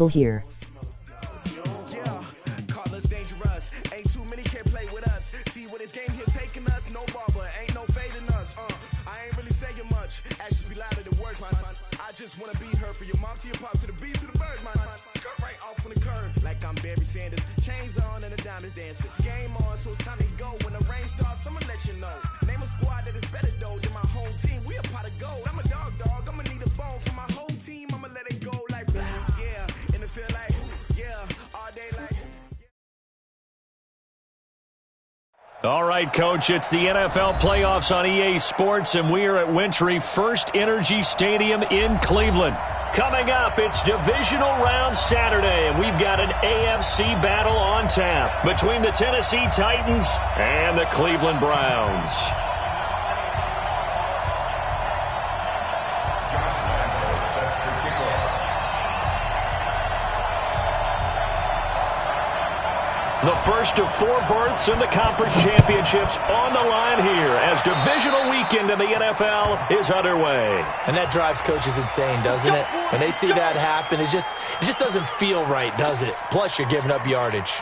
here. I just wanna be her for your mom to your pop to the beat to the bird, man. Cut right off on the curb like I'm Barry Sanders. Chains on and the diamonds dancing. Game on, so it's time to go. When the rain starts, I'ma let you know. Name a squad that is better though than my home team. We a pot of gold. I'm a dog. I'ma need a bone for my whole team. I'ma let it go like yeah, in the field like yeah, all day like. All right, Coach, it's the NFL playoffs on EA Sports, and we are at Wintry First Energy Stadium in Cleveland. Coming up, it's Divisional Round Saturday, and we've got an AFC battle on tap between the Tennessee Titans and the Cleveland Browns. The first of 4 berths in the conference championships on the line here as divisional weekend in the NFL is underway. And that drives coaches insane, doesn't it? When they see that happen, it just doesn't feel right, does it? Plus, you're giving up yardage.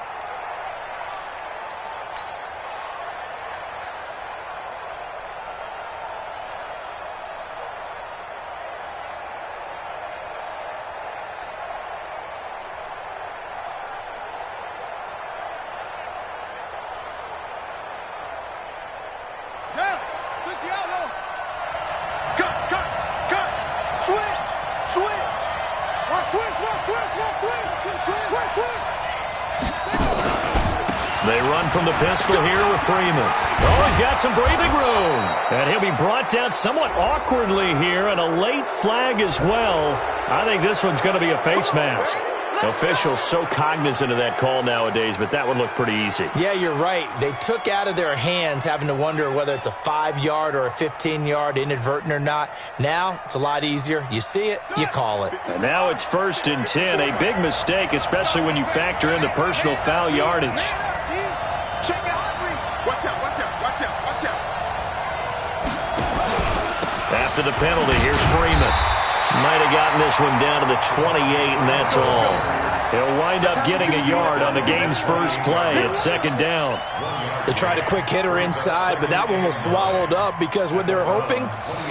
They run from the pistol here with Freeman. Oh, he's got some breathing room. And he'll be brought down somewhat awkwardly here, and a late flag as well. I think this one's going to be a face mask. Officials so cognizant of that call nowadays, but that would look pretty easy. Yeah, you're right. They took out of their hands having to wonder whether it's a 5-yard or a 15-yard inadvertent or not. Now, it's a lot easier. You see it, you call it. And now it's 1st and 10. A big mistake, especially when you factor in the personal foul yardage. After the penalty, here's Freeman. Might have gotten this one down to the 28, and that's all. He'll wind up getting a yard on the game's first play at 2nd down. They tried a quick hitter inside, but that one was swallowed up because what they're hoping,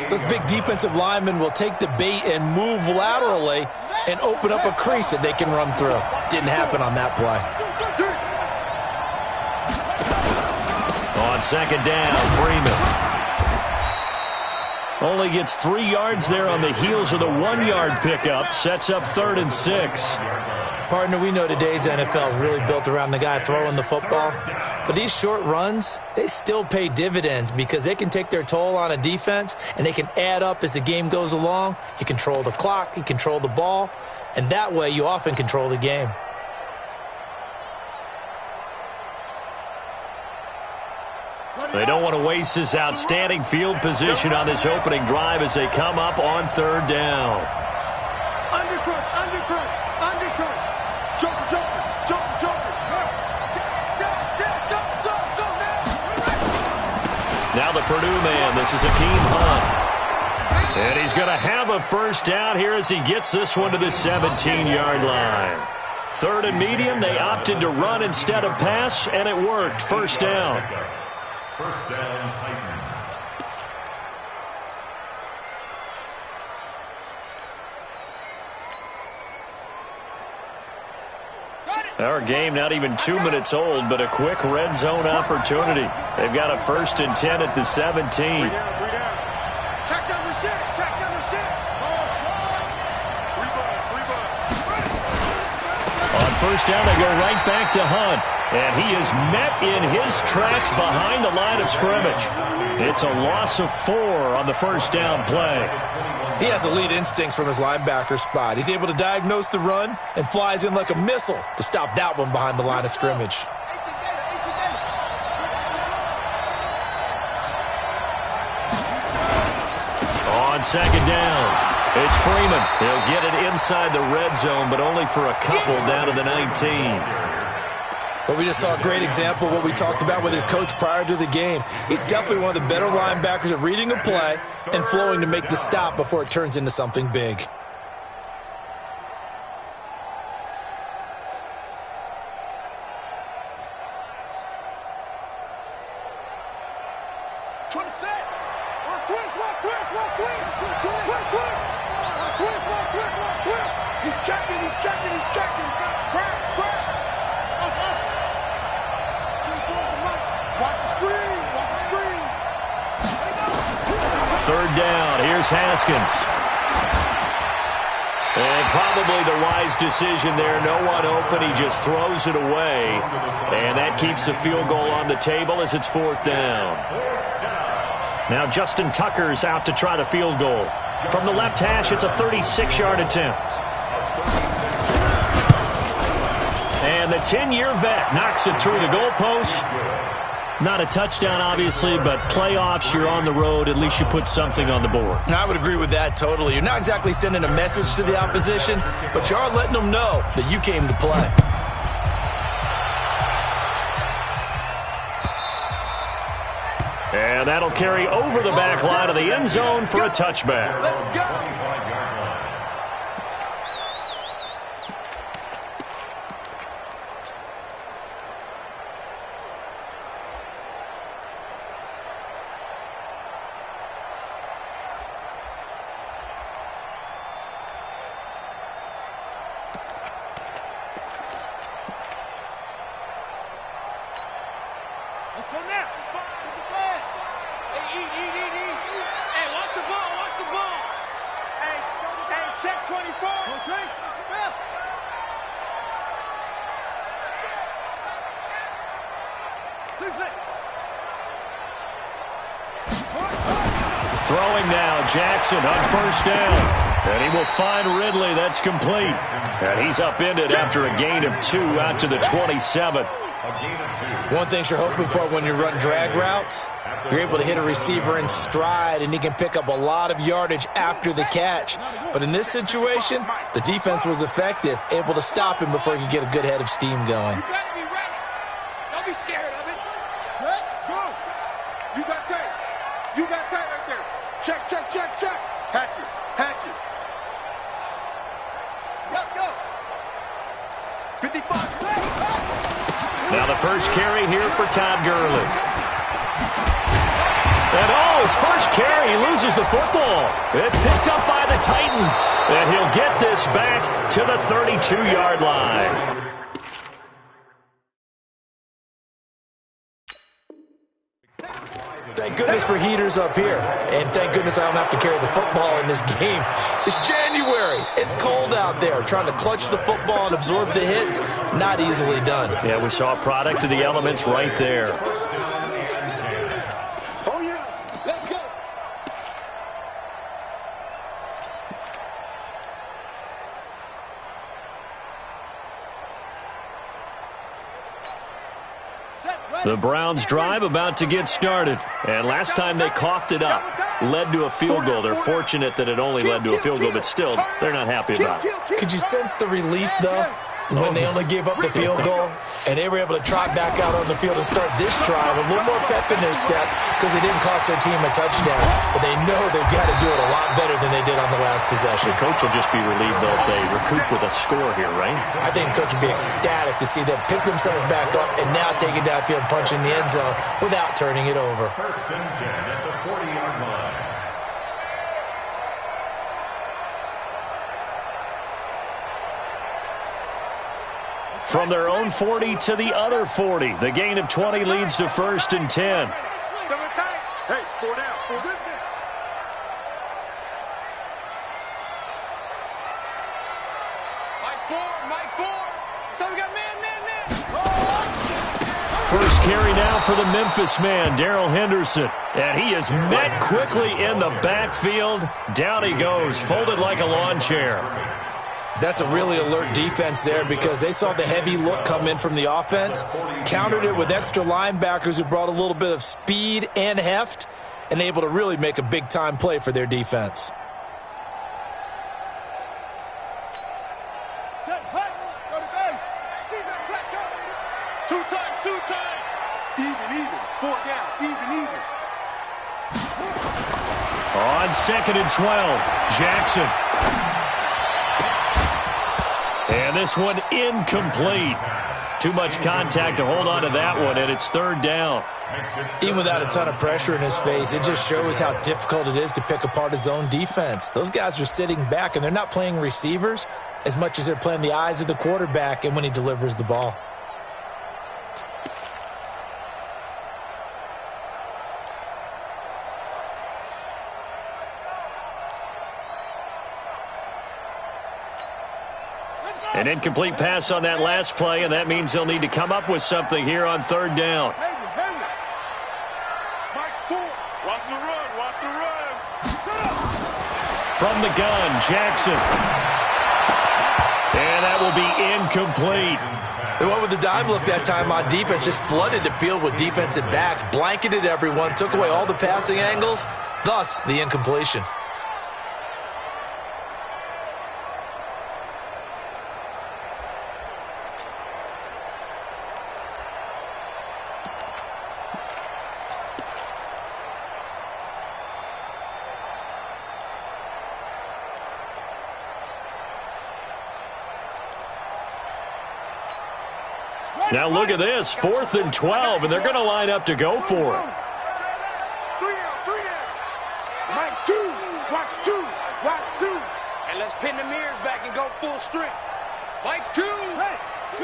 those big defensive linemen will take the bait and move laterally and open up a crease that they can run through. Didn't happen on that play. On 2nd down, Freeman. Only gets 3 yards there on the heels of the 1-yard pickup. Sets up 3rd and 6. Partner, we know today's NFL is really built around the guy throwing the football. But these short runs, they still pay dividends because they can take their toll on a defense and they can add up as the game goes along. You control the clock, you control the ball, and that way you often control the game. They don't want to waste this outstanding field position on this opening drive as they come up on 3rd down. Undercrunch. Joker. Now the Purdue man, this is Akeem Hunt. And he's going to have a 1st down here as he gets this one to the 17-yard line. 3rd and medium, they opted to run instead of pass, and it worked. 1st down. 1st down, Titans. Our game not even 2 minutes old, but a quick red zone opportunity. They've got a 1st and 10 at the 17. Check number 6. On 1st down, they go right back to Hunt. And he is met in his tracks behind the line of scrimmage. It's a loss of 4 on the 1st down play. He has elite instincts from his linebacker spot. He's able to diagnose the run and flies in like a missile to stop that one behind the line of scrimmage. On 2nd down, it's Freeman. He'll get it inside the red zone, but only for a couple down to the 19. But we just saw a great example of what we talked about with his coach prior to the game. He's definitely one of the better linebackers at reading a play and flowing to make the stop before it turns into something big. He's checking. Cracks. Watch the screen. Third down. Here's Haskins. And probably the wise decision there. No one open. He just throws it away. And that keeps the field goal on the table as it's fourth down. Now Justin Tucker's out to try the field goal. From the left hash, it's a 36-yard attempt. And the 10-year vet knocks it through the goalpost. Not a touchdown, obviously, but playoffs, you're on the road. At least you put something on the board. I would agree with that totally. You're not exactly sending a message to the opposition, but you are letting them know that you came to play. And that'll carry over the back line of the end zone for a touchback. Let's go. Let's go now. Hey, eat. Hey, watch the ball. Hey, check 24. Spell. Throwing now, Jackson on first down. And he will find Ridley. That's complete. And he's upended after a gain of 2 out to the 27. One thing you're hoping for when you run drag routes, you're able to hit a receiver in stride, and he can pick up a lot of yardage after the catch. But in this situation, the defense was effective, able to stop him before he could get a good head of steam going. You better be ready. Don't be scared of it. Set, go. You got tight right there. Check. Hatch it. Go. 55. Now the first carry here for Todd Gurley. And his first carry, he loses the football. It's picked up by the Titans. And he'll get this back to the 32-yard line. Thank goodness for heaters up here. And thank goodness I don't have to carry the football in this game. It's January. It's cold out there. Trying to clutch the football and absorb the hits, not easily done. Yeah, we saw a product of the elements right there. Oh, yeah. Let's go. The Browns drive about to get started. And last time they coughed it up, led to a field goal. They're fortunate that it only led to a field goal, but still, they're not happy about it. Could you sense the relief, though, when they only gave up the field goal and they were able to trot back out on the field and start this drive a little more pep in their step because it didn't cost their team a touchdown, but they know they've got to do it a lot better than they did on the last possession. The coach will just be relieved, though, if they recoup with a score here, right? I think the coach would be ecstatic to see them pick themselves back up and now take it downfield and punch in the end zone without turning it over. First and 10 at the 40-yard line. From their own 40 to the other 40. The gain of 20 leads to first and 10. Hey, 4 down. Mike 4. So we got man. First carry now for the Memphis man, Darrell Henderson. And he is met quickly in the backfield. Down he goes, folded like a lawn chair. That's a really alert defense there because they saw the heavy look come in from the offense, countered it with extra linebackers who brought a little bit of speed and heft, and able to really make a big-time play for their defense. Set, hut, go to base. Let's go. 2 times. Even. 4 down. Even. On 2nd and 12, Jackson. And this one incomplete. too much contact to hold on to that one, and it's third down. Even without a ton of pressure in his face, it just shows how difficult it is to pick apart his own defense. Those guys are sitting back, and they're not playing receivers as much as they're playing the eyes of the quarterback and when he delivers the ball. An incomplete pass on that last play, and that means they'll need to come up with something here on third down. Watch the run, watch the run. From the gun, Jackson. And that will be incomplete. They went with the dime look that time on defense, just flooded the field with defensive backs, blanketed everyone, took away all the passing angles, thus the incompletion. Now look at this, 4th and 12, and they're going to line up to go for it. 3 down. Mike, 2. Watch 2. Watch 2. And let's pin the mirrors back and go full strength. Mike, 2. Hey, 2.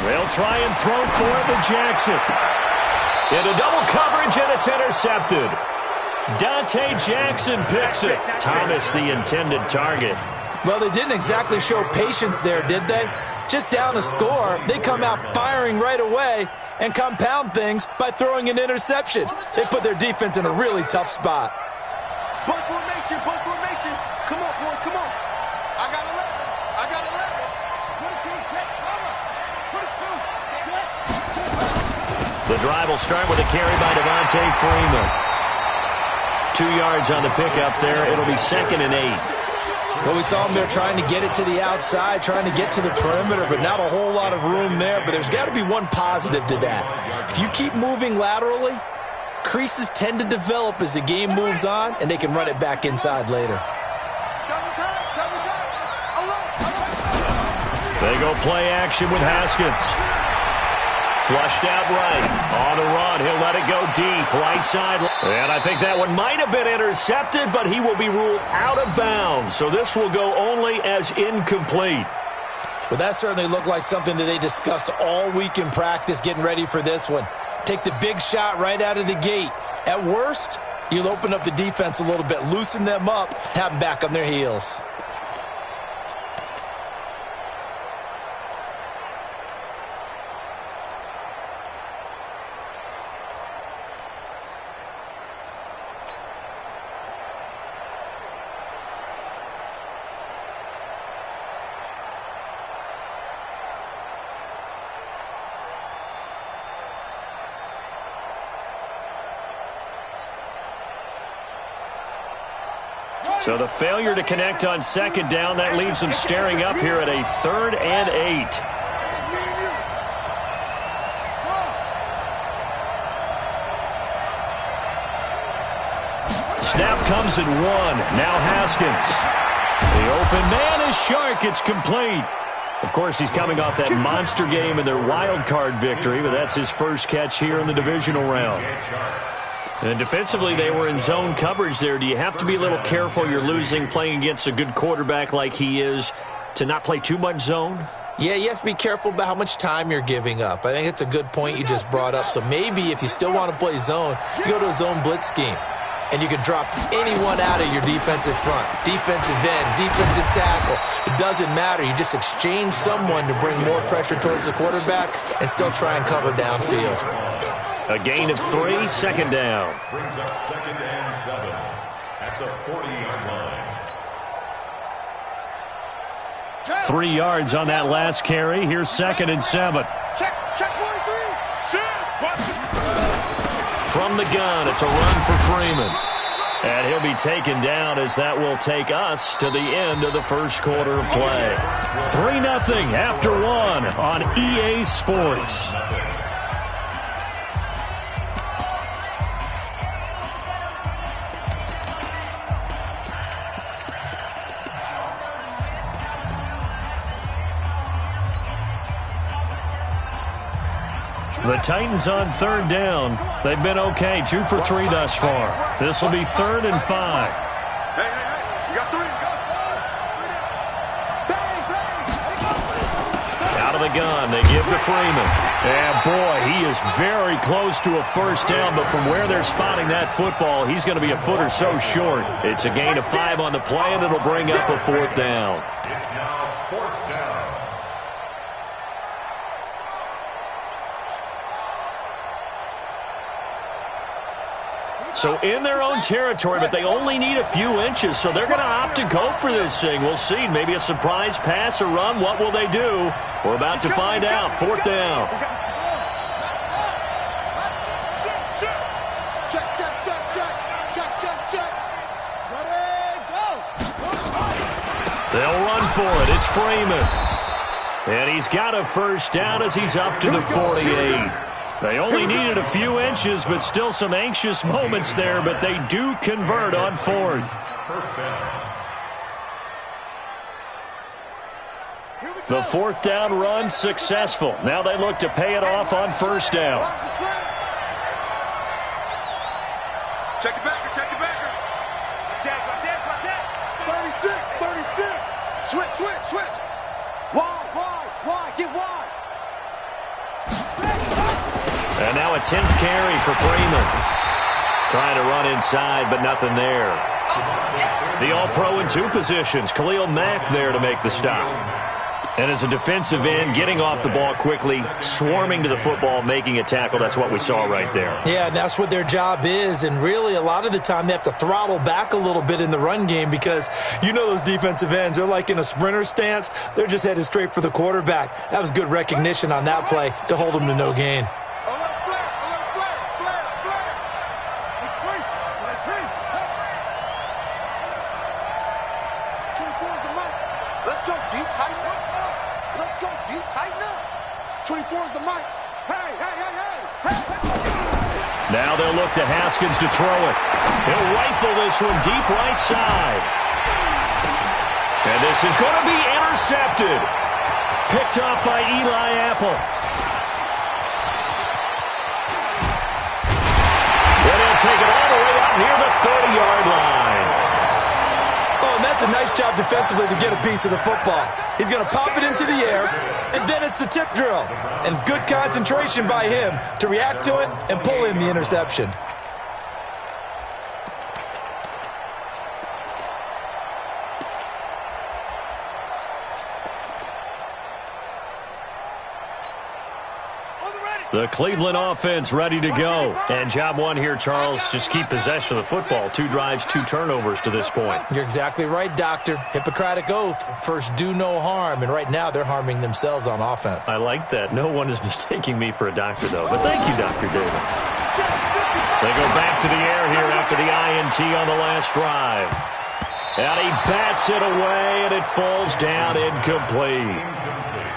They'll try and throw for it to Jackson. Into double coverage, and it's intercepted. Dante Jackson picks it. Thomas, the intended target. Well, they didn't exactly show patience there, did they? Just down a score, they come out firing right away and compound things by throwing an interception. They put their defense in a really tough spot. Bunch formation, bunch formation. Come on, boys, come on. I got 11. The drive will start with a carry by Devontae Freeman. 2 yards on the pickup there. It'll be 2nd and 8. Well, we saw them there trying to get it to the outside, trying to get to the perimeter, but not a whole lot of room there. But there's got to be one positive to that. If you keep moving laterally, creases tend to develop as the game moves on, and they can run it back inside later. They go play action with Haskins. Flushed out right. On a run. He'll let it go deep. Right side. And I think that one might have been intercepted, but he will be ruled out of bounds. So this will go only as incomplete. Well, that certainly looked like something that they discussed all week in practice getting ready for this one. Take the big shot right out of the gate. At worst, you'll open up the defense a little bit, loosen them up, have them back on their heels. So the failure to connect on 2nd down, that leaves them staring up here at a 3rd and 8. Snap comes at 1. Now Haskins. The open man is Shark. It's complete. Of course, he's coming off that monster game in their wild card victory, but that's his first catch here in the divisional round. And defensively, they were in zone coverage there. Do you have to be a little careful? You're losing playing against a good quarterback like he is to not play too much zone? Yeah, you have to be careful about how much time you're giving up. I think it's a good point you just brought up. So maybe if you still want to play zone, you go to a zone blitz scheme. And you can drop anyone out of your defensive front. Defensive end, defensive tackle. It doesn't matter. You just exchange someone to bring more pressure towards the quarterback and still try and cover downfield. A gain of 3, 2nd down. Brings up 2nd and 7 at the 40-yard line. 3 yards on that last carry. Here's 2nd and 7. Check 43. From the gun, it's a run for Freeman. And he'll be taken down as that will take us to the end of the first quarter of play. 3-0 after 1 on EA Sports. The Titans on third down. They've been okay, 2 for 3 thus far. This will be 3rd and 5. Hey, you got 3. Out of the gun, they give to Freeman. And boy, he is very close to a first down, but from where they're spotting that football, he's going to be a foot or so short. It's a gain of 5 on the play, and it'll bring up a 4th down. It's now 4th down. So in their own territory, but they only need a few inches, so they're going to opt to go for this thing. We'll see. Maybe a surprise pass or run. What will they do? We're about to find out. 4th down. Check. Ready, go. They'll run for it. It's Freeman. And he's got a first down as he's up to the 48. They only needed a few inches, but still some anxious moments there, but they do convert on 4th. First down. The 4th down run successful. Now they look to pay it off on 1st down. Check it back. Check. 36. Switch. Wide. Get wide. And now a 10th carry for Freeman. Trying to run inside, but nothing there. The All-Pro in 2 positions. Khalil Mack there to make the stop. And as a defensive end, getting off the ball quickly, swarming to the football, making a tackle. That's what we saw right there. Yeah, that's what their job is. And really, a lot of the time, they have to throttle back a little bit in the run game because you know those defensive ends, they're like in a sprinter stance. They're just headed straight for the quarterback. That was good recognition on that play to hold them to no gain. Let's go, deep, tighten up. 24 is the mic. Hey. Now they'll look to Haskins to throw it. He'll rifle this one deep right side. And this is going to be intercepted. Picked off by Eli Apple. And he'll take it all the way out near the 30-yard line. Oh, and that's a nice job defensively to get a piece of the football. He's going to pop it into the air, and then it's the tip drill. And good concentration by him to react to it and pull in the interception. The Cleveland offense ready to go. And job one here, Charles, just keep possession of the football. 2 drives, 2 turnovers to this point. You're exactly right, Doctor. Hippocratic oath. First, do no harm. And right now, they're harming themselves on offense. I like that. No one is mistaking me for a doctor, though. But thank you, Dr. Davis. They go back to the air here after the INT on the last drive. And he bats it away, and it falls down incomplete.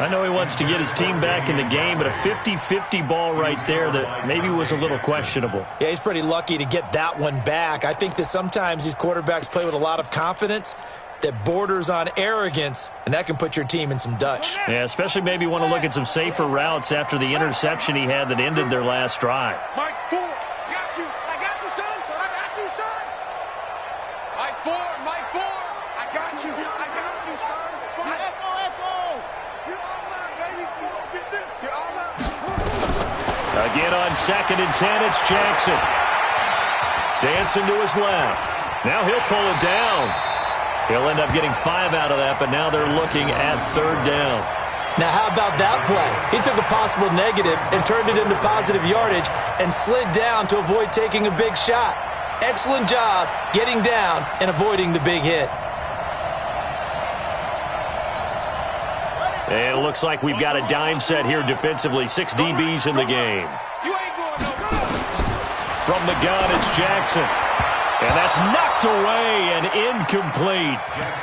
I know he wants to get his team back in the game, but a 50-50 ball right there that maybe was a little questionable. Yeah, he's pretty lucky to get that one back. I think that sometimes these quarterbacks play with a lot of confidence that borders on arrogance, and that can put your team in some Dutch. Yeah, especially maybe want to look at some safer routes after the interception he had that ended their last drive. Mike 4, got you. I got you, son. Mike 4. I got you, son. Echo. You're all mine, baby. You don't get this. You're all mine. Again on 2nd and 10, it's Jackson. Dancing to his left. Now he'll pull it down. He'll end up getting 5 out of that, but now they're looking at 3rd down. Now, how about that play? He took a possible negative and turned it into positive yardage and slid down to avoid taking a big shot. Excellent job getting down and avoiding the big hit. And it looks like we've got a dime set here defensively. 6 DBs in the game. You ain't going no. From the gun, it's Jackson. And that's knocked away and incomplete.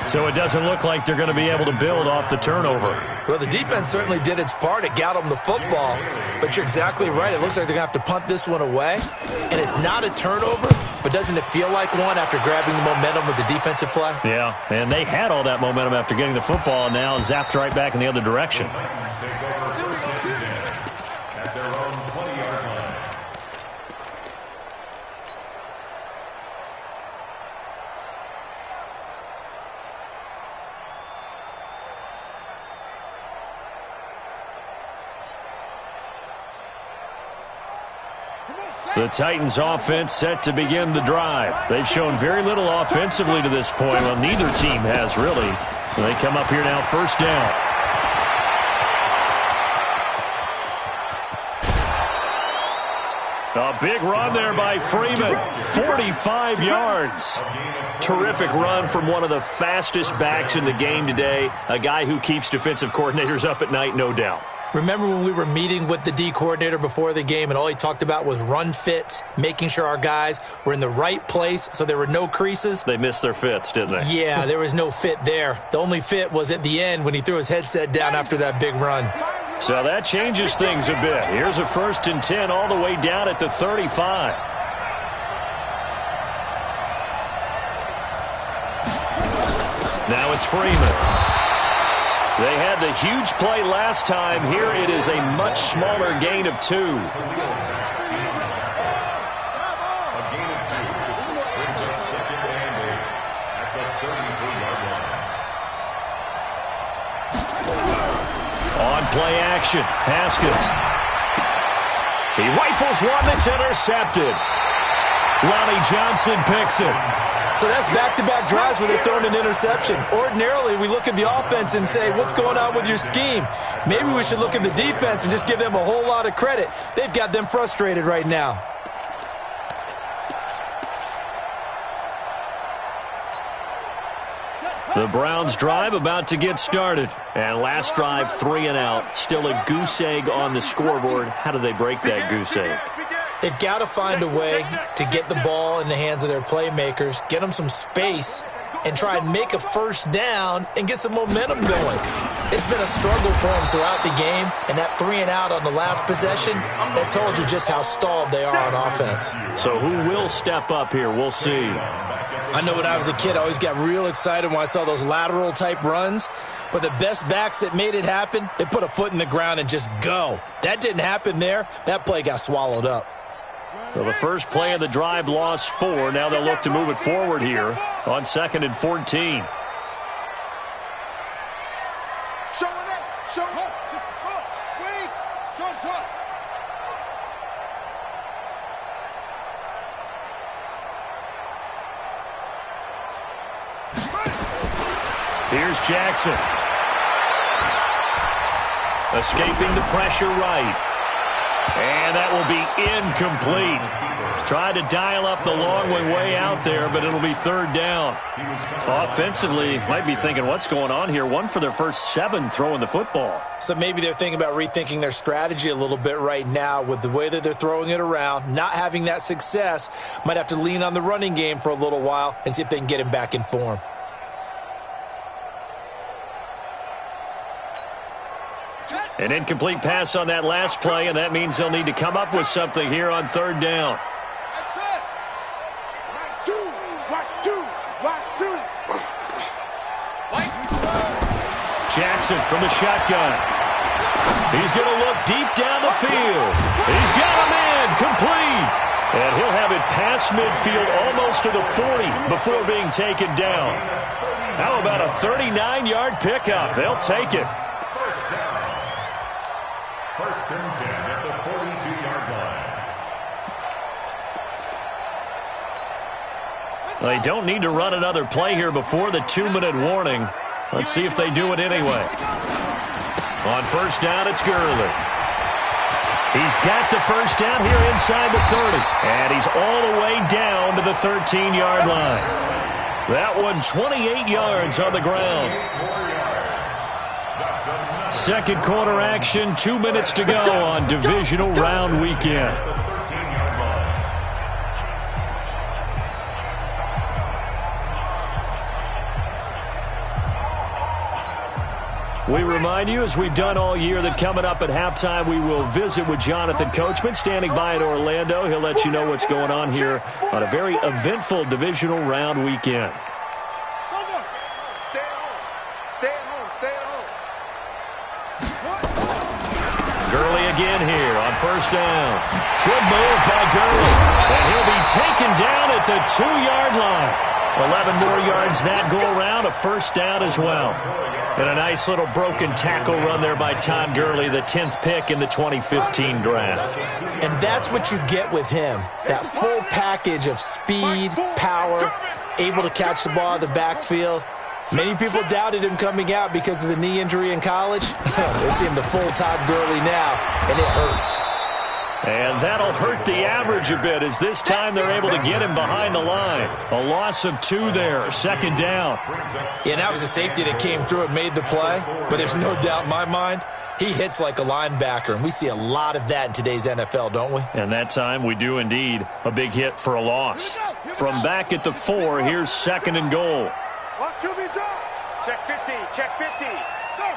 So it doesn't look like they're going to be able to build off the turnover. Well, the defense certainly did its part. It got them the football. But you're exactly right. It looks like they're going to have to punt this one away. And it's not a turnover, but doesn't it feel like one after grabbing the momentum with the defensive play? Yeah, and they had all that momentum after getting the football, and now zapped right back in the other direction. At their own The Titans offense set to begin the drive. They've shown very little offensively to this point. Well, neither team has really. They come up here now, first down. A big run there by Freeman. 45 yards. Terrific run from one of the fastest backs in the game today. A guy who keeps defensive coordinators up at night, no doubt. Remember when we were meeting with the D coordinator before the game and all he talked about was run fits, making sure our guys were in the right place so there were no creases? They missed their fits, didn't they? Yeah, there was no fit there. The only fit was at the end when he threw his headset down after that big run. So that changes things a bit. Here's a 1st and 10 all the way down at the 35. Now it's Freeman. They had the huge play last time. Here it is a much smaller gain of 2. A gain of 2. Brings up 2nd and 8 at the 33-yard line. On play action, Haskins. He rifles one that's intercepted. Lonnie Johnson picks it. So that's back-to-back drives where they're throwing an interception. Ordinarily, we look at the offense and say, what's going on with your scheme? Maybe we should look at the defense and just give them a whole lot of credit. They've got them frustrated right now. The Browns drive about to get started. And last drive, 3 and out. Still a goose egg on the scoreboard. How do they break that goose egg? They've got to find a way to get the ball in the hands of their playmakers, get them some space, and try and make a first down and get some momentum going. It's been a struggle for them throughout the game, and that 3 and out on the last possession, that told you just how stalled they are on offense. So who will step up here? We'll see. I know when I was a kid, I always got real excited when I saw those lateral-type runs. But the best backs that made it happen, they put a foot in the ground and just go. That didn't happen there. That play got swallowed up. So the first play of the drive lost 4. Now they'll look to move it forward here on 2nd and 14. Here's Jackson. Escaping the pressure right. And that will be incomplete. Tried to dial up the long way out there, but it'll be 3rd down. Offensively, might be thinking, what's going on here? 1 for their first 7 throwing the football. So maybe they're thinking about rethinking their strategy a little bit right now with the way that they're throwing it around, not having that success. Might have to lean on the running game for a little while and see if they can get him back in form. An incomplete pass on that last play, and that means they'll need to come up with something here on 3rd down. Jackson from the shotgun. He's going to look deep down the field. He's got him in, complete. And he'll have it past midfield almost to the 40 before being taken down. How about a 39-yard pickup? They'll take it. First and 10 at the 42-yard line. They don't need to run another play here before the 2-minute warning. Let's see if they do it anyway. On 1st down, it's Gurley. He's got the first down here inside the 30. And he's all the way down to the 13-yard line. That one 28 yards on the ground. 2nd quarter action, 2 minutes to go on divisional round weekend. We remind you, as we've done all year, that coming up at halftime, we will visit with Jonathan Coachman, standing by in Orlando. He'll let you know what's going on here on a very eventful divisional round weekend. Gurley again here on 1st down. Good move by Gurley. And he'll be taken down at the 2-yard line. 11 more yards that go around, a first down as well. And a nice little broken tackle run there by Todd Gurley, the 10th pick in the 2015 draft. And that's what you get with him, that full package of speed, power, able to catch the ball out of the backfield. Many people doubted him coming out because of the knee injury in college. They're seeing the full Todd Gurley now, and it hurts. And that'll hurt the average a bit as this time they're able to get him behind the line. A loss of 2 there, second down. Yeah, and that was a safety that came through and made the play, but there's no doubt in my mind, he hits like a linebacker, and we see a lot of that in today's NFL, don't we? And that time we do indeed. A big hit for a loss. From back at the 4, here's second and goal. Watch QB drop. Check 50, check 50. Go.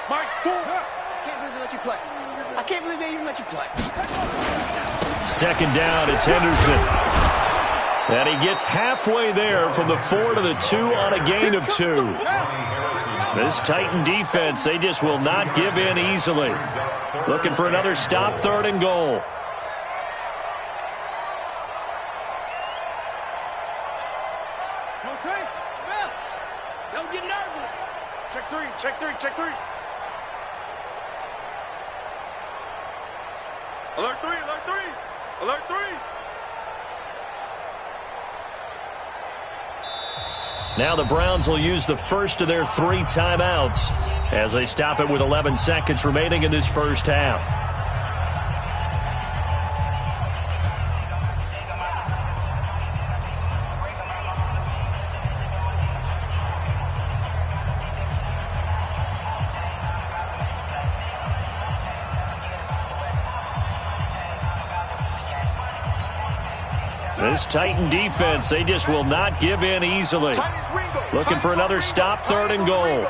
Mike, fool. I can't believe they let you play. I can't believe they even let you play. Second down, it's Henderson. And he gets halfway there from the 4 to the 2 on a gain of 2. This Titan defense, they just will not give in easily. Looking for another stop, third and goal. Don't get nervous. Check 3, check 3, check 3. Alert 3, alert 3. Alert 3. Now the Browns will use the first of their 3 timeouts as they stop it with 11 seconds remaining in this first half. This Titan defense, they just will not give in easily. Looking for another stop, third and goal. Hey,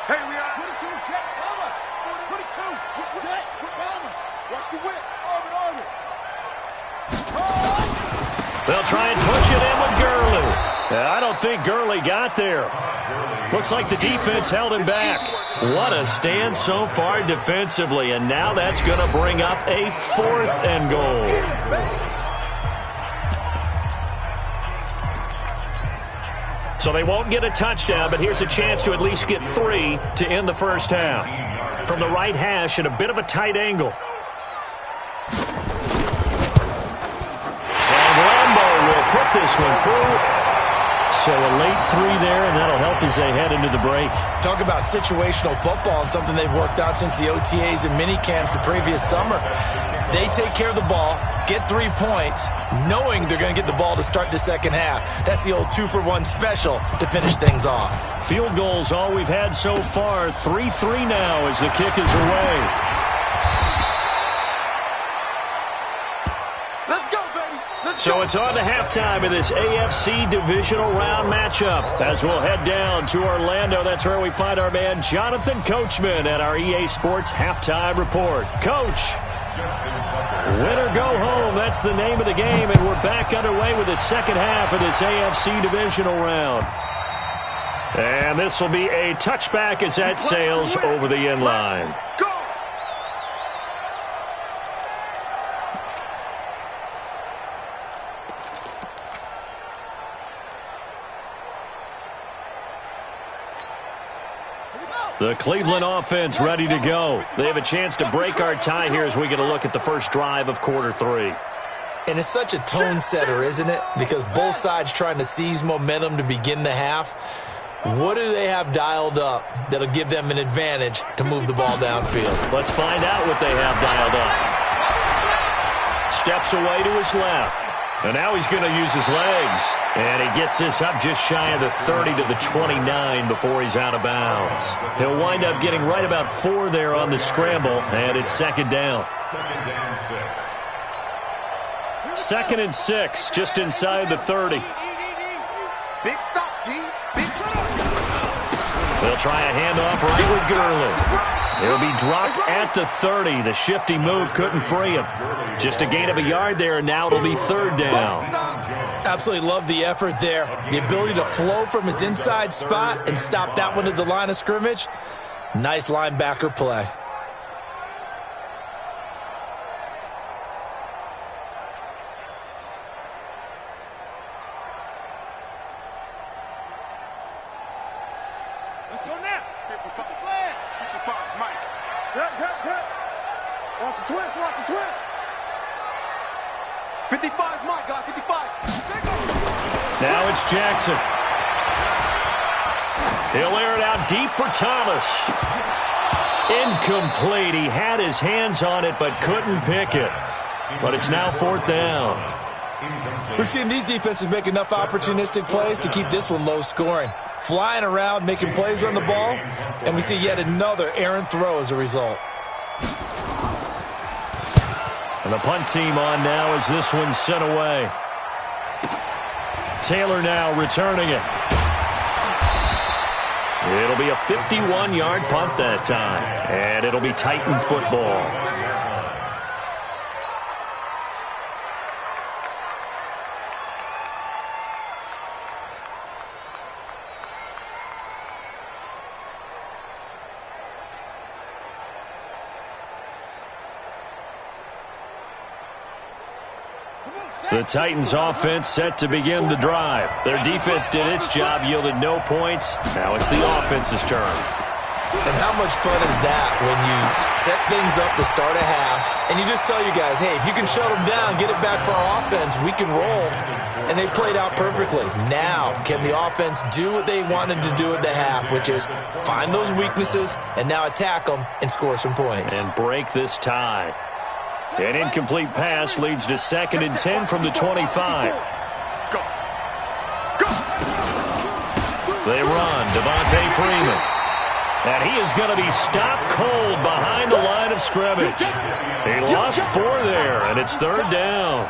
we are 22, check, Bama. 22, check, Bama. Watch the whip, arm. They'll try and push it in with Gurley. I don't think Gurley got there. Looks like the defense held him back. What a stand so far defensively, and now that's going to bring up a 4th and goal. So they won't get a touchdown, but here's a chance to at least get 3 to end the first half. From the right hash at a bit of a tight angle. And Lambo will put this one through. So a late 3 there, and that'll help as they head into the break. Talk about situational football and something they've worked out since the OTAs and mini camps the previous summer. They take care of the ball, get 3 points, knowing they're going to get the ball to start the second half. That's the old 2-for-1 special to finish things off. Field goals, all we've had so far. 3-3 now as the kick is away. Let's go, baby. Let's So go. it's on to halftime of this AFC divisional round matchup as we'll head down to Orlando. That's where we find our man Jonathan Coachman at our EA Sports Halftime Report. Coach, win or go home, that's the name of the game, and we're back underway with the second half of this AFC divisional round. And this will be a touchback as that sails over the end line. Go. The Cleveland offense ready to go. They have a chance to break our tie here as we get a look at the first drive of quarter 3. And it's such a tone setter, isn't it? Because both sides trying to seize momentum to begin the half. What do they have dialed up that'll give them an advantage to move the ball downfield? Let's find out what they have dialed up. Steps away to his left. And now he's going to use his legs. And he gets this up just shy of the 30 to the 29 before he's out of bounds. He'll wind up getting right about 4 there on the scramble, and it's second down. Second and 6, just inside the 30. Big stop, D. Big stop. They'll try a handoff right with Gurley. He'll be dropped at the 30. The shifty move couldn't free him. Just a gain of a yard there, and now it'll be third down. Absolutely love the effort there. The ability to flow from his inside spot and stop that one at the line of scrimmage. Nice linebacker play. Go now. 55, Mike. Hit. Watch the twist. 55 is Mike, guys. 55. Now it's Jackson. He'll air it out deep for Thomas. Incomplete. He had his hands on it but couldn't pick it. But it's now 4th down. We've seen these defenses make enough opportunistic plays to keep this one low scoring. Flying around, making plays on the ball, and we see yet another errant throw as a result. And the punt team on now as this one's sent away. Taylor now returning it. It'll be a 51-yard punt that time, and it'll be Titan football. The Titans offense set to begin the drive. Their defense did its job, yielded no points. Now it's the offense's turn. And how much fun is that when you set things up to start a half and you just tell your guys, hey, if you can shut them down, get it back for our offense, we can roll. And they played out perfectly. Now, can the offense do what they wanted to do at the half, which is find those weaknesses and now attack them and score some points. And break this tie. An incomplete pass leads to 2nd and 10 from the 25. Go. They run. Devontae Freeman. And he is going to be stopped cold behind the line of scrimmage. He lost 4 there, and it's 3rd down.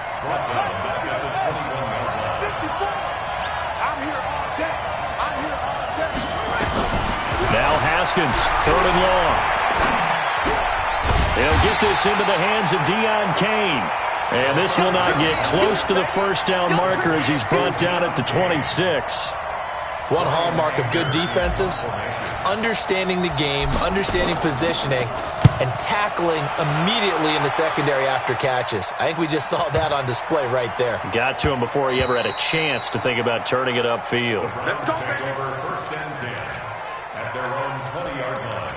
Now Haskins, 3rd and long. He'll get this into the hands of Deion Kane. And this will not get close to the 1st down marker as he's brought down at the 26. One hallmark of good defenses is understanding the game, understanding positioning, and tackling immediately in the secondary after catches. I think we just saw that on display right there. Got to him before he ever had a chance to think about turning it upfield. Let's go, baby. 1st and 10 at their own 20-yard line.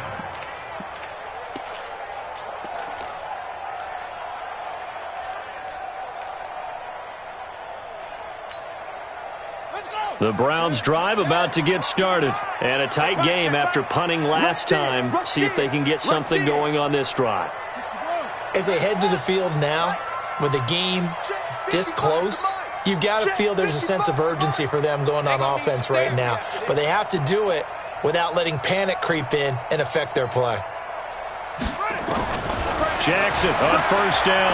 The Browns drive about to get started. And a tight game after punting last time. See if they can get something going on this drive. As they head to the field now, with the game this close, you've got to feel there's a sense of urgency for them going on offense right now. But they have to do it without letting panic creep in and affect their play. Jackson on 1st down.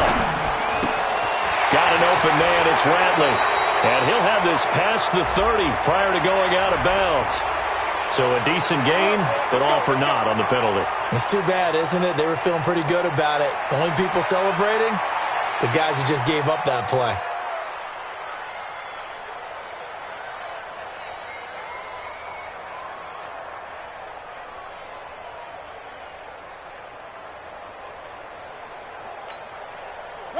Got an open man. It's Ratley. And he'll have this past the 30 prior to going out of bounds. So a decent gain, but all for naught on the penalty. It's too bad, isn't it? They were feeling pretty good about it. The only people celebrating, the guys who just gave up that play.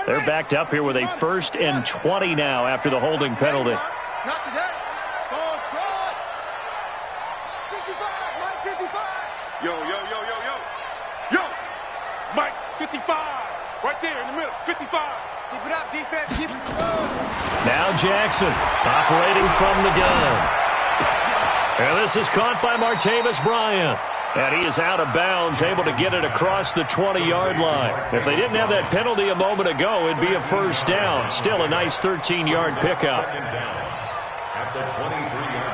They're backed up here with a 1st and 20 now after the holding penalty. Not today. Ball try. 55, Mike 55. Yo. Mike 55. Right there in the middle. 55. Keep it up, defense. Keep it up. Now Jackson operating from the gun. And this is caught by Martavis Bryant. And he is out of bounds, able to get it across the 20-yard line. If they didn't have that penalty a moment ago, it'd be a 1st down. Still a nice 13-yard pickup. 2nd down at the 23-yard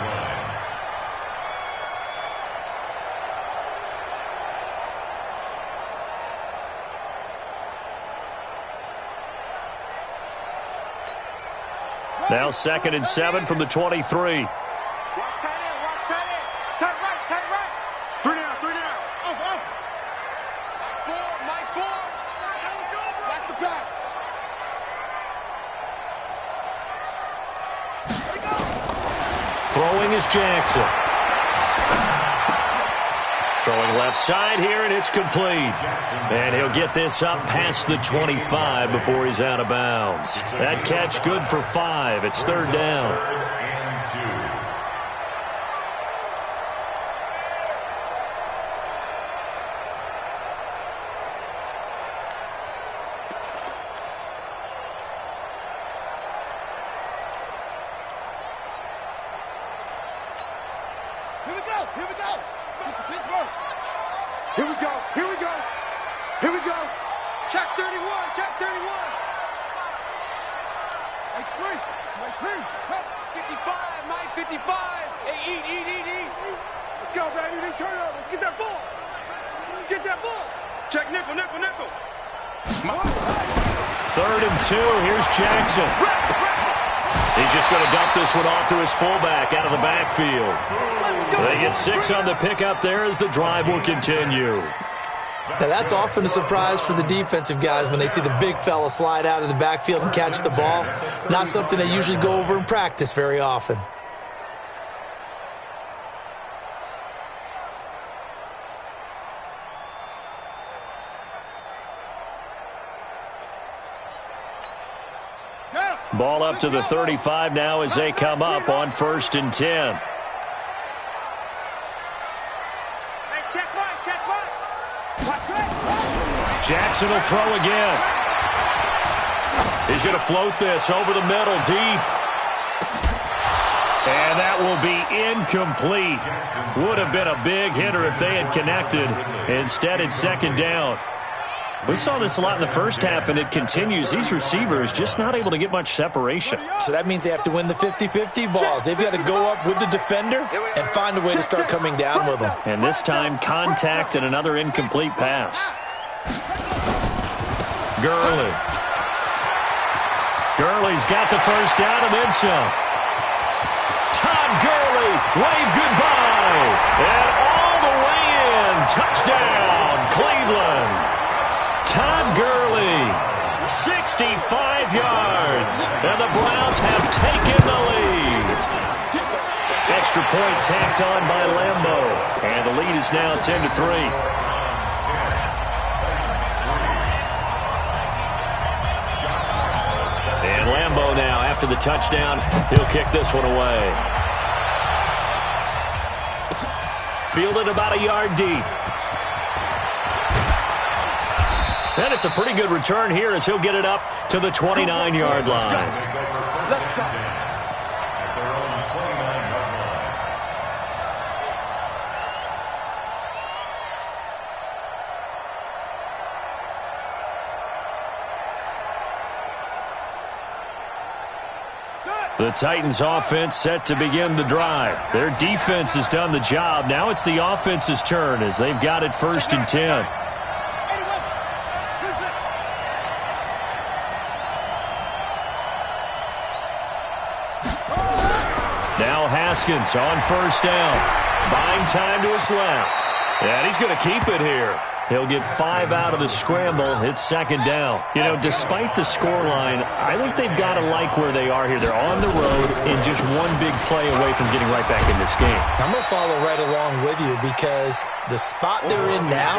line. Now 2nd and 7 from the 23. Throwing is Jackson. Throwing left side here, and it's complete. And he'll get this up past the 25 before he's out of bounds. That catch good for 5. It's 3rd down. 3rd and 2. Here we go. Here we go. Pittsburgh. Here we go. Here we go. Here we go. Check 31. Check 31. Hey, screen. My team. 55. Mike 55. Hey, eat. Let's go, baby. They turn over. Let's get that ball. Let's get that ball. Check nickel. 3rd and 2. Here's Jackson. He's just going to dump this one off to his fullback out of the backfield. They get 6 on the pickup there as the drive will continue. Now that's often a surprise for the defensive guys when they see the big fella slide out of the backfield and catch the ball. Not something they usually go over in practice very often. Ball up to the 35 now as they come up on 1st and 10. Jackson will throw again. He's going to float this over the middle deep. And that will be incomplete. Would have been a big hitter if they had connected. Instead, it's 2nd down. We saw this a lot in the first half, and it continues. These receivers just not able to get much separation. So that means they have to win the 50-50 balls. They've got to go up with the defender and find a way to start coming down with them. And this time, contact and another incomplete pass. Gurley's got the 1st down and then some. Todd Gurley, wave goodbye. And all the way in. Touchdown, Cleveland. Todd Gurley, 65 yards, and the Browns have taken the lead. Extra point tacked on by Lambo, and the lead is now 10-3. And Lambo now, after the touchdown, he'll kick this one away. Fielded about a yard deep. And it's a pretty good return here as he'll get it up to the 29-yard line. Let's go. The Titans offense set to begin the drive. Their defense has done the job. Now it's the offense's turn as they've got it 1st and 10. Now Haskins on 1st down. Buying time to his left. And he's going to keep it here. He'll get 5 out of the scramble. It's 2nd down. You know, despite the scoreline, I think they've got to like where they are here. They're on the road and just one big play away from getting right back in this game. I'm going to follow right along with you because the spot they're in now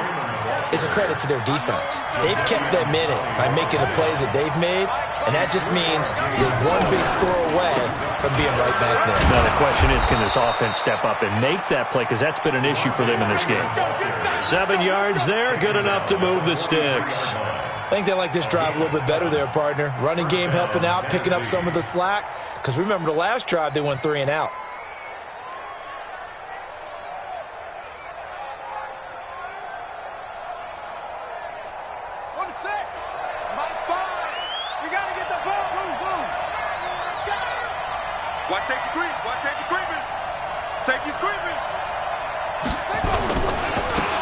is a credit to their defense. They've kept them in it by making the plays that they've made, and that just means you're one big score away from being right back there. Now the question is, can this offense step up and make that play? Because that's been an issue for them in this game. 7 yards there, good enough to move the sticks. I think they like this drive a little bit better there, partner. Running game helping out, picking up some of the slack. Because remember the last drive, they went 3 and out. On the set. Mike 5. We got to get the ball. Boom. Watch safety creep. Watch safety creeping. Safety's creeping.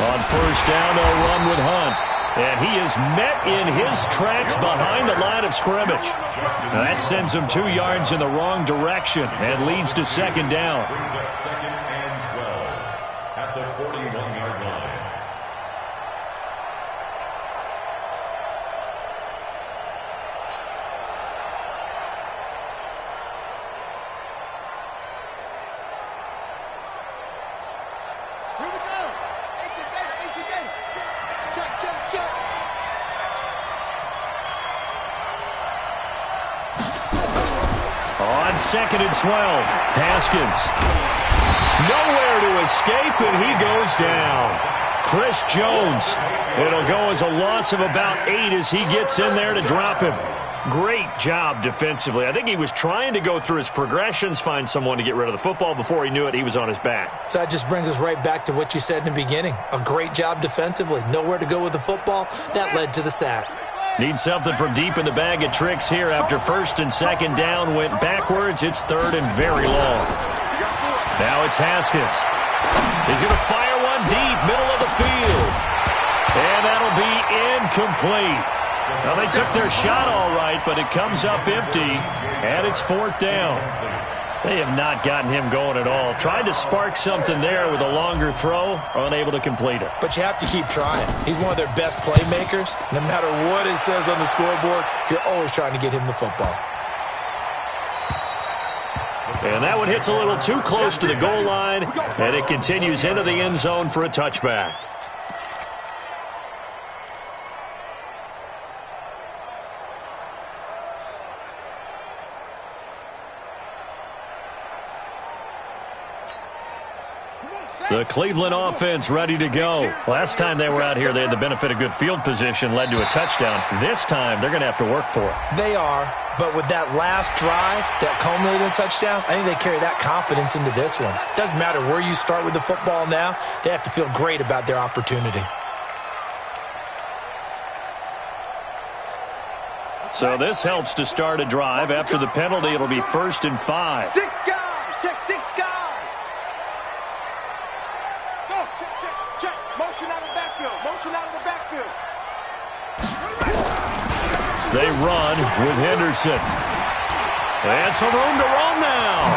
On 1st down, they'll run with Hunt. And he is met in his tracks behind the line of scrimmage. Now that sends him 2 yards in the wrong direction and leads to 2nd down. Brings up 2nd and 12 at the 41-yard line. Here we go. Check. On 2nd and 12, Haskins. Nowhere to escape, and he goes down. Chris Jones. It'll go as a loss of about 8 as he gets in there to drop him. Great job defensively. I think he was trying to go through his progressions, find someone to get rid of the football. Before he knew it, he was on his back. So that just brings us right back to what you said in the beginning. A great job defensively. Nowhere to go with the football. That led to the sack. Need something from deep in the bag of tricks here. After first and second down went backwards, it's third and very long. Now it's Haskins. He's going to fire one deep, middle of the field. And that'll be incomplete. Now, they took their shot all right, but it comes up empty, and it's fourth down. They have not gotten him going at all. Tried to spark something there with a longer throw, unable to complete it. But you have to keep trying. He's one of their best playmakers. No matter what it says on the scoreboard, you're always trying to get him the football. And that one hits a little too close to the goal line, and it continues into the end zone for a touchback. The Cleveland offense ready to go. Last time they were out here, they had the benefit of good field position, led to a touchdown. This time, they're going to have to work for it. They are, but with that last drive that culminated in a touchdown, I think they carry that confidence into this one. Doesn't matter where you start with the football now, they have to feel great about their opportunity. So this helps to start a drive. After the penalty, it'll be 1st and 5. 6 guys. Check 6 guys. Go. Check. Motion out of the backfield. They run with Henderson. And some room to roam now.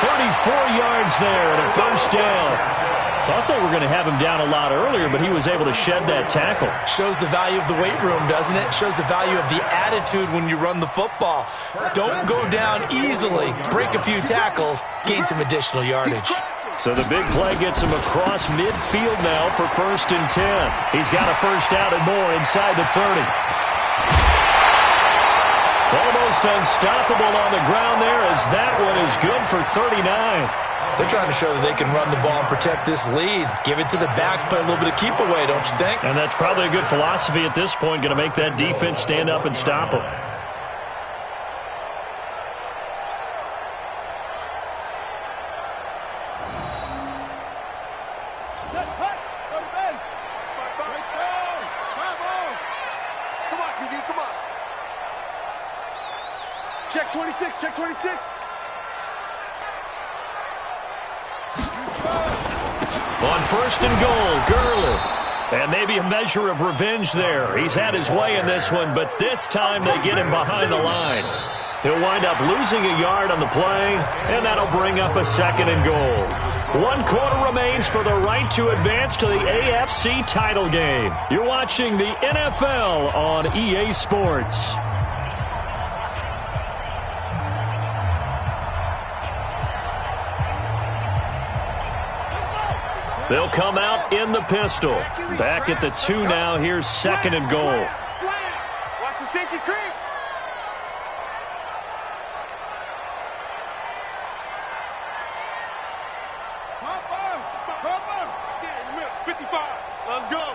34 yards there and a first down. Thought they were going to have him down a lot earlier, but he was able to shed that tackle. Shows the value of the weight room, doesn't it? Shows the value of the attitude when you run the football. Don't go down easily. Break a few tackles. Gain some additional yardage. So the big play gets him across midfield now for 1st and 10. He's got a first out and more inside the 30. Almost unstoppable on the ground there as that one is good for 39. They're trying to show that they can run the ball and protect this lead. Give it to the backs, play a little bit of keep away, don't you think? And that's probably a good philosophy at this point, going to make that defense stand up and stop them. Check 26, check 26. On 1st and goal, Gurley. And maybe a measure of revenge there. He's had his way in this one, but this time they get him behind the line. He'll wind up losing a yard on the play, and that'll bring up a 2nd and goal. 1 quarter remains for the right to advance to the AFC title game. You're watching the NFL on EA Sports. They'll come out in the pistol. Back at the 2 now. Here's 2nd and goal. Watch the safety creep. Pop. Get in the middle. 55. Let's go.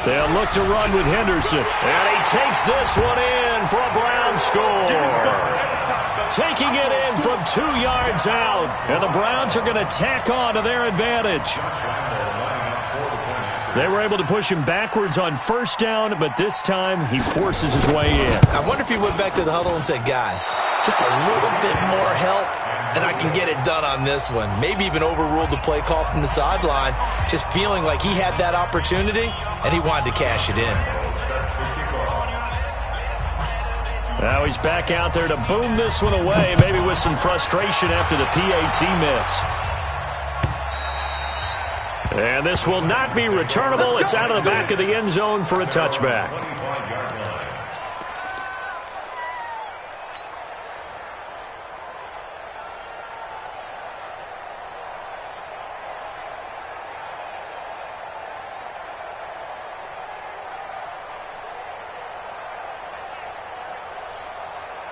They'll look to run with Henderson. And he takes this one in for a Brown score. Taking it in from 2 yards out. And the Browns are going to tack on to their advantage. They were able to push him backwards on 1st down, but this time he forces his way in. I wonder if he went back to the huddle and said, guys, just a little bit more help, and I can get it done on this one. Maybe even overruled the play call from the sideline, just feeling like he had that opportunity, and he wanted to cash it in. Now he's back out there to boom this one away, maybe with some frustration after the PAT miss. And this will not be returnable. It's out of the back of the end zone for a touchback.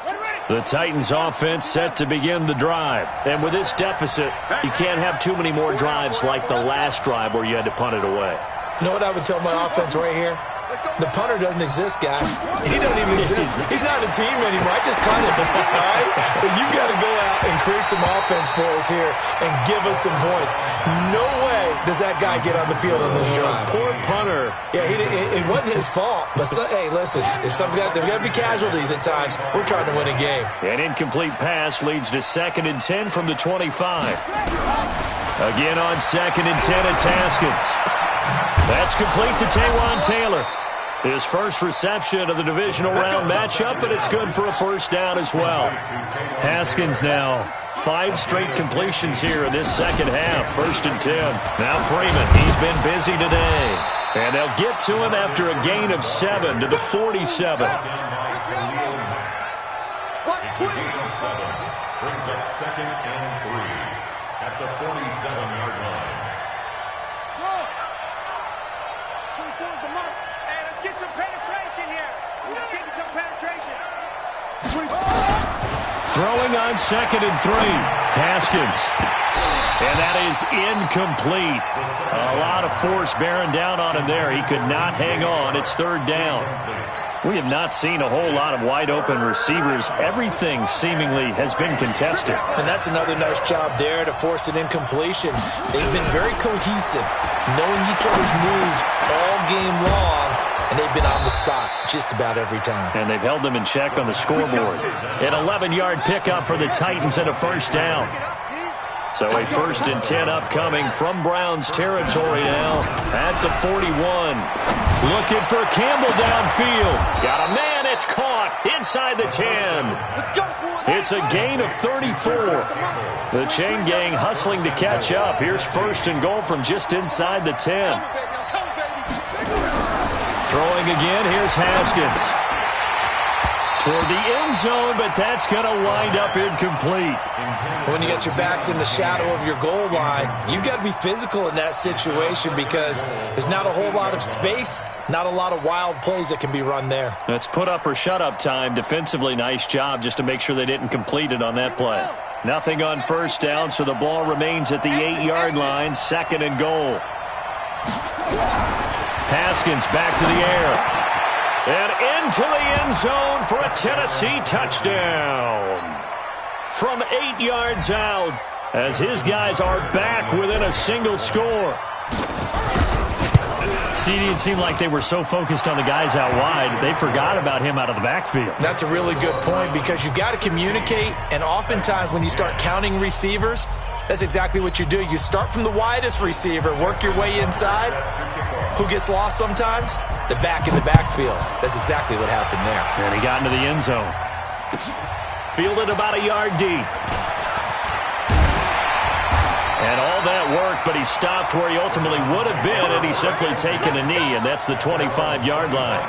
Ready. The Titans offense set to begin the drive. And with this deficit, you can't have too many more drives like the last drive where you had to punt it away. You know what I would tell my offense right here? The punter doesn't exist, guys. He don't even exist. He's not a team anymore. I just cut him, all right? So you've got to go out and create some offense for us here and give us some points. No way does that guy get on the field on this drive. Poor punter. Yeah, it wasn't his fault. But, hey, listen, there's got to be casualties at times. We're trying to win a game. An incomplete pass leads to 2nd and 10 from the 25. Again on 2nd and 10, it's Haskins. That's complete to Taywan Taylor. His first reception of the divisional round matchup, but it's good for a first down as well. Haskins now 5 straight completions here in this second half. 1st and 10. Now Freeman, he's been busy today. And they'll get to him after a gain of 7 to the 47. Brings up 2nd and 3 at the 47-yard line. Get some penetration here. Let's get some penetration. Throwing on 2nd and 3. Haskins. And that is incomplete. A lot of force bearing down on him there. He could not hang on. It's 3rd down. We have not seen a whole lot of wide-open receivers. Everything seemingly has been contested. And that's another nice job there to force an incompletion. They've been very cohesive, knowing each other's moves all game long. And they've been on the spot just about every time. And they've held them in check on the scoreboard. An 11-yard pickup for the Titans and a first down. So a 1st and 10 upcoming from Browns territory now at the 41. Looking for Campbell downfield. Got a man, it's caught inside the 10. It's a gain of 34. The chain gang hustling to catch up. Here's 1st and goal from just inside the 10. Throwing again, here's Haskins. Toward the end zone, but that's going to wind up incomplete. When you got your backs in the shadow of your goal line, you've got to be physical in that situation because there's not a whole lot of space, not a lot of wild plays that can be run there. That's put up or shut up time. Defensively, nice job just to make sure they didn't complete it on that play. Nothing on 1st down, so the ball remains at the 8-yard line, 2nd and goal. Haskins back to the air. And into the end zone for a Tennessee touchdown. From 8 yards out, as his guys are back within a single score. See, it seemed like they were so focused on the guys out wide, they forgot about him out of the backfield. That's a really good point because you've got to communicate, and oftentimes when you start counting receivers, that's exactly what you do. You start from the widest receiver, work your way inside. Who gets lost sometimes? The back in the backfield. That's exactly what happened there. And he got into the end zone. Fielded about a yard deep. And all that work, but he stopped where he ultimately would have been had he simply taken a knee, and that's the 25-yard line.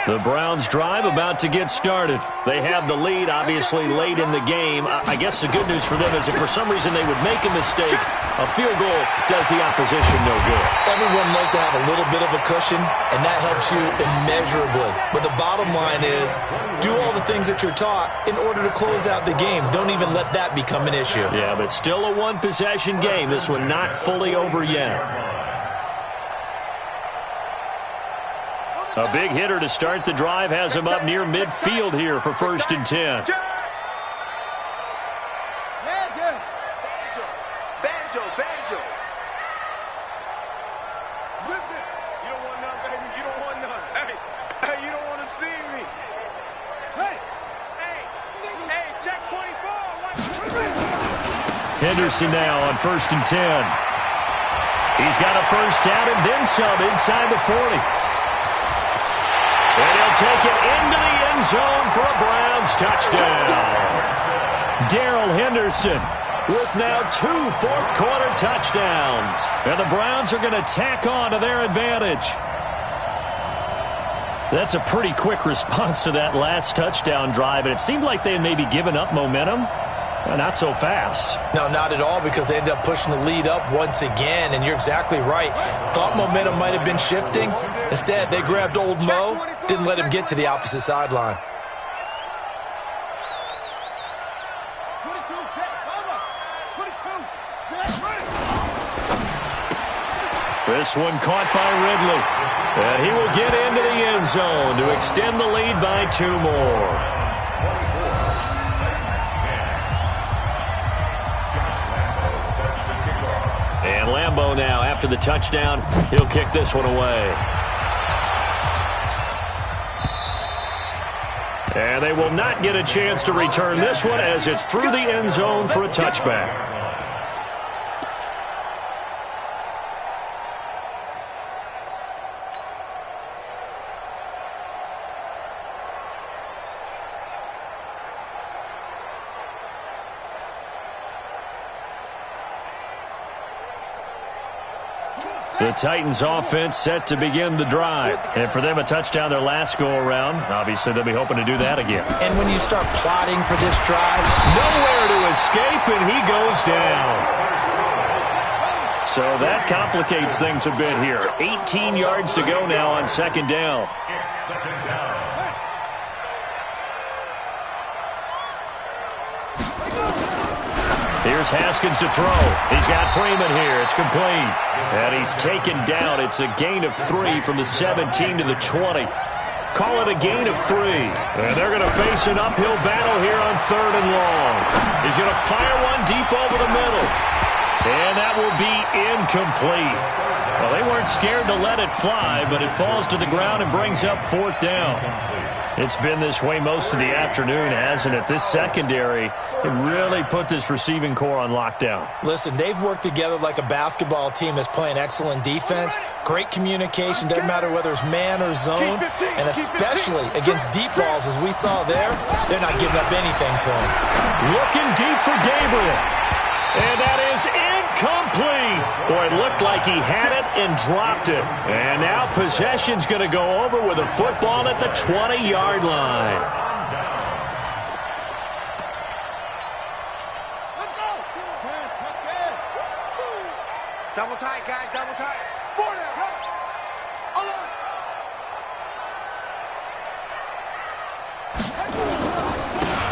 The Browns drive about to get started. They have the lead, obviously, late in the game. I guess the good news for them is if for some reason they would make a mistake, a field goal does the opposition no good. Everyone loves to have a little bit of a cushion, and that helps you immeasurably. But the bottom line is, do all the things that you're taught in order to close out the game. Don't even let that become an issue. Yeah, but still a one-possession game. This one not fully over yet. A big hitter to start the drive has him up near midfield here for 1st and 10. Banjo. Lift it. You don't want none, baby. You don't want none. Hey, you don't want to see me. Hey, check 24. Henderson now on 1st and 10. He's got a first down and then some inside the 40. And he'll take it into the end zone for a Browns touchdown. Darrell Henderson with now 2 fourth-quarter touchdowns. And the Browns are going to tack on to their advantage. That's a pretty quick response to that last touchdown drive, and it seemed like they had maybe given up momentum. Not so fast. No, not at all, because they ended up pushing the lead up once again, and you're exactly right. Thought momentum might have been shifting. Instead, they grabbed old Mo, didn't let him get to the opposite sideline. This one caught by Ridley. And he will get into the end zone to extend the lead by 2 more. And Lambeau now, after the touchdown, he'll kick this one away. And they will not get a chance to return this one as it's through the end zone for a touchback. The Titans offense set to begin the drive. And for them, a touchdown their last go-around. Obviously, they'll be hoping to do that again. And when you start plotting for this drive, nowhere to escape, and he goes down. So that complicates things a bit here. 18 yards to go now on second down. It's second down. Here's Haskins to throw. He's got Freeman here. It's complete. And he's taken down. It's a gain of 3 from the 17 to the 20. Call it a gain of 3. And they're going to face an uphill battle here on 3rd and long. He's going to fire one deep over the middle. And that will be incomplete. Well, they weren't scared to let it fly, but it falls to the ground and brings up 4th down. It's been this way most of the afternoon, hasn't it? This secondary, it really put this receiving core on lockdown. Listen, they've worked together like a basketball team that's playing excellent defense. Great communication, doesn't matter whether it's man or zone. And especially against deep balls, as we saw there, they're not giving up anything to them. Looking deep for Gabriel. And that is incomplete. Boy, it looked like he had it and dropped it. And now possession's going to go over with a football at the 20-yard line. Let's go. Fantastic. Double tight, guys. Double tight. 4 down.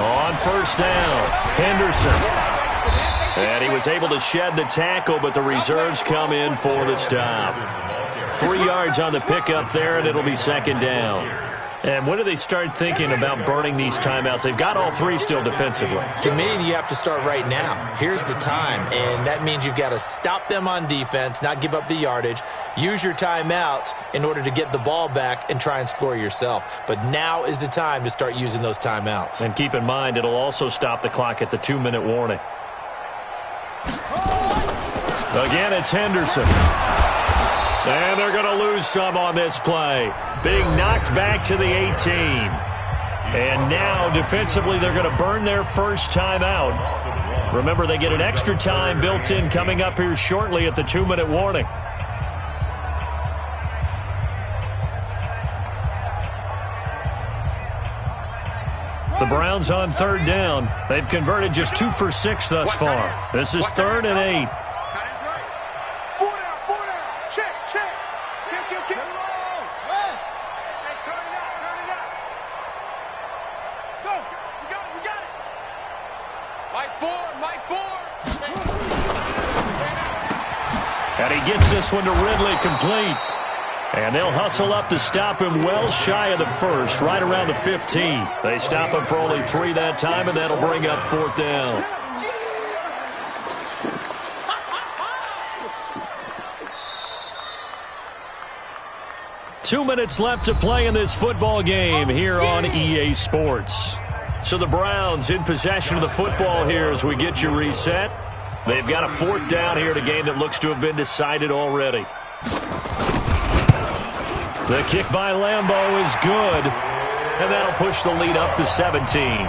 On first down, Henderson. And he was able to shed the tackle, but the reserves come in for the stop. 3 yards on the pickup there, and it'll be second down. And when do they start thinking about burning these timeouts? They've got all 3 still defensively. To me, you have to start right now. Here's the time, and that means you've got to stop them on defense, not give up the yardage, use your timeouts in order to get the ball back and try and score yourself. But now is the time to start using those timeouts. And keep in mind, it'll also stop the clock at the 2-minute warning. Again, it's Henderson. And they're going to lose some on this play. Being knocked back to the 18. And now, defensively, they're going to burn their first timeout. Remember, they get an extra time built in coming up here shortly at the 2-minute warning. The Browns on 3rd down. They've converted just 2 for 6 thus far. This is 3rd and 8. 4 down. Check. Kick. Yes. Hey, turn it up. Go. We got it. Mike 4. And he gets this one to Ridley, complete. And they'll hustle up to stop him well shy of the first, right around the 15. They stop him for only 3 that time, and that'll bring up 4th down. Two minutes left to play in this football game here on EA Sports. So the Browns in possession of the football here as we get you reset. They've got a 4th down here in a game that looks to have been decided already. The kick by Lambeau is good, and that'll push the lead up to 17.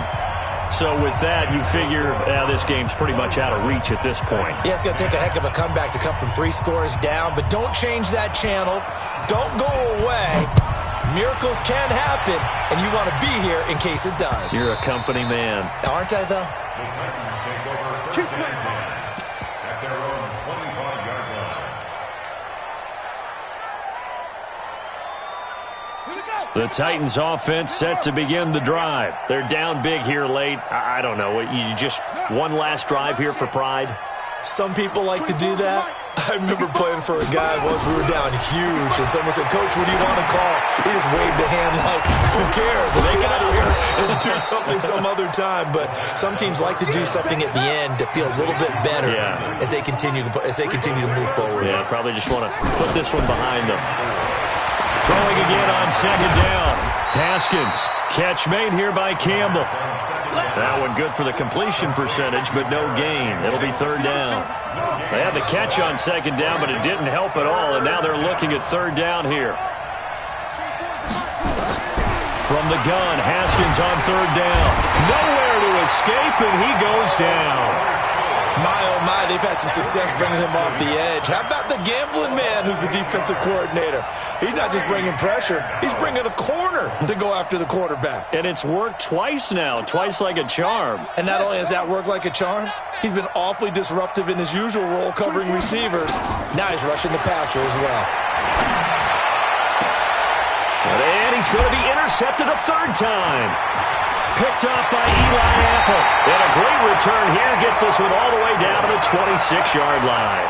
So with that, you figure this game's pretty much out of reach at this point. Yeah, it's going to take a heck of a comeback to come from 3 scores down, but don't change that channel. Don't go away. Miracles can happen, and you want to be here in case it does. You're a company man. Aren't I, though? Keep playing. At their own 25-yard line. Here we go. The Titans offense set to begin the drive. They're down big here late. I don't know. You just one last drive here for pride? Some people like to do that. I remember playing for a guy once. We were down huge, and someone said, "Coach, what do you want to call?" He just waved a hand like, "Who cares? Let's get out of here and do something some other time." But some teams like to do something at the end to feel a little bit better as they continue to move forward. Yeah, probably just want to put this one behind them. Throwing again on second down. Haskins. Catch made here by Campbell. That one good for the completion percentage, but no gain. It'll be third down. They had the catch on second down, but it didn't help at all, and now they're looking at third down here. From the gun, Haskins on third down. Nowhere to escape, and he goes down. My, oh my, they've had some success bringing him off the edge. How about the gambling man who's the defensive coordinator? He's not just bringing pressure. He's bringing a corner to go after the quarterback. And it's worked twice now, twice like a charm. And not only has that worked like a charm, he's been awfully disruptive in his usual role covering receivers. Now he's rushing the passer as well. And he's going to be intercepted a third time. Picked off by Eli Apple. And a great return here gets this one all the way down to the 26-yard line.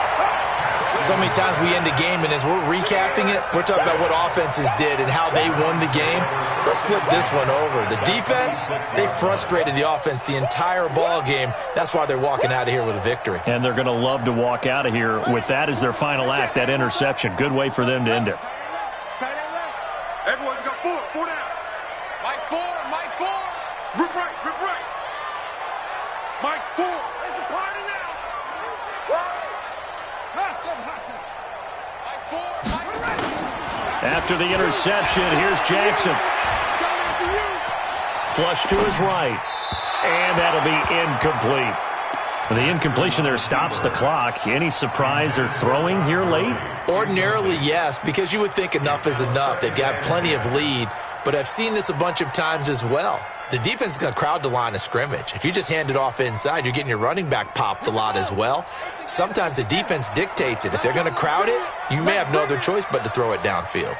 So many times we end a game, and as we're recapping it, we're talking about what offenses did and how they won the game. Let's flip this one over. The defense, they frustrated the offense the entire ball game. That's why they're walking out of here with a victory. And they're going to love to walk out of here with that as their final act, that interception. Good way for them to end it. Everyone got four down. Mike four. Rip right. Mike four. It's a party now. Hustle. Mike four. After the interception, here's Jackson. Flush to his right. And that'll be incomplete. The incompletion there stops the clock. Any surprise they're throwing here late? Ordinarily, yes, because you would think enough is enough. They've got plenty of lead, but I've seen this a bunch of times as well. The defense is going to crowd the line of scrimmage. If you just hand it off inside, you're getting your running back popped a lot as well. Sometimes the defense dictates it. If they're going to crowd it, you may have no other choice but to throw it downfield.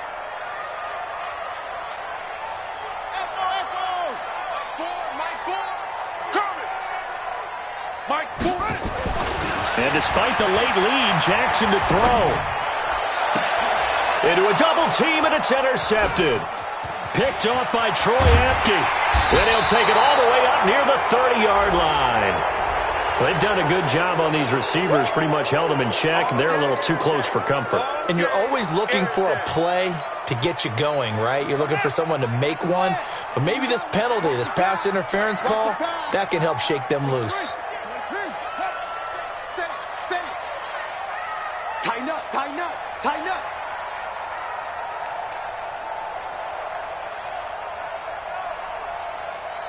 And despite the late lead, Jackson to throw. Into a double team, and it's intercepted. Picked off by Troy Apke. Then he'll take it all the way up near the 30-yard line. They've done a good job on these receivers, pretty much held them in check, and they're a little too close for comfort. And you're always looking for a play to get you going, right? You're looking for someone to make one. But maybe this penalty, this pass interference call, that can help shake them loose. Tighten up.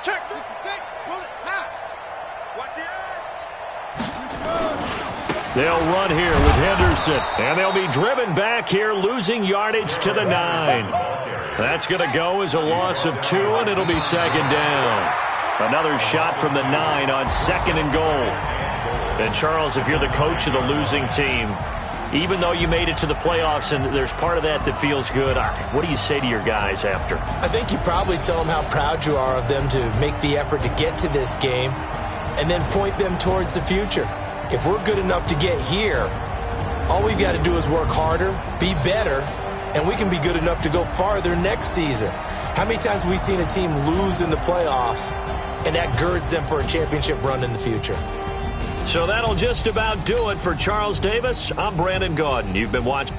Check. 66. Pull it. High. Watch the eye. They'll run here with Henderson. And they'll be driven back here, losing yardage to the 9. That's going to go as a loss of 2, and it'll be second down. Another shot from the 9 on second and goal. And, Charles, if you're the coach of the losing team, even though you made it to the playoffs and there's part of that feels good, what do you say to your guys after? I think you probably tell them how proud you are of them to make the effort to get to this game and then point them towards the future. If we're good enough to get here, all we've got to do is work harder, be better, and we can be good enough to go farther next season. How many times have we seen a team lose in the playoffs, and that girds them for a championship run in the future? So that'll just about do it for Charles Davis. I'm Brandon Gaudin. You've been watching.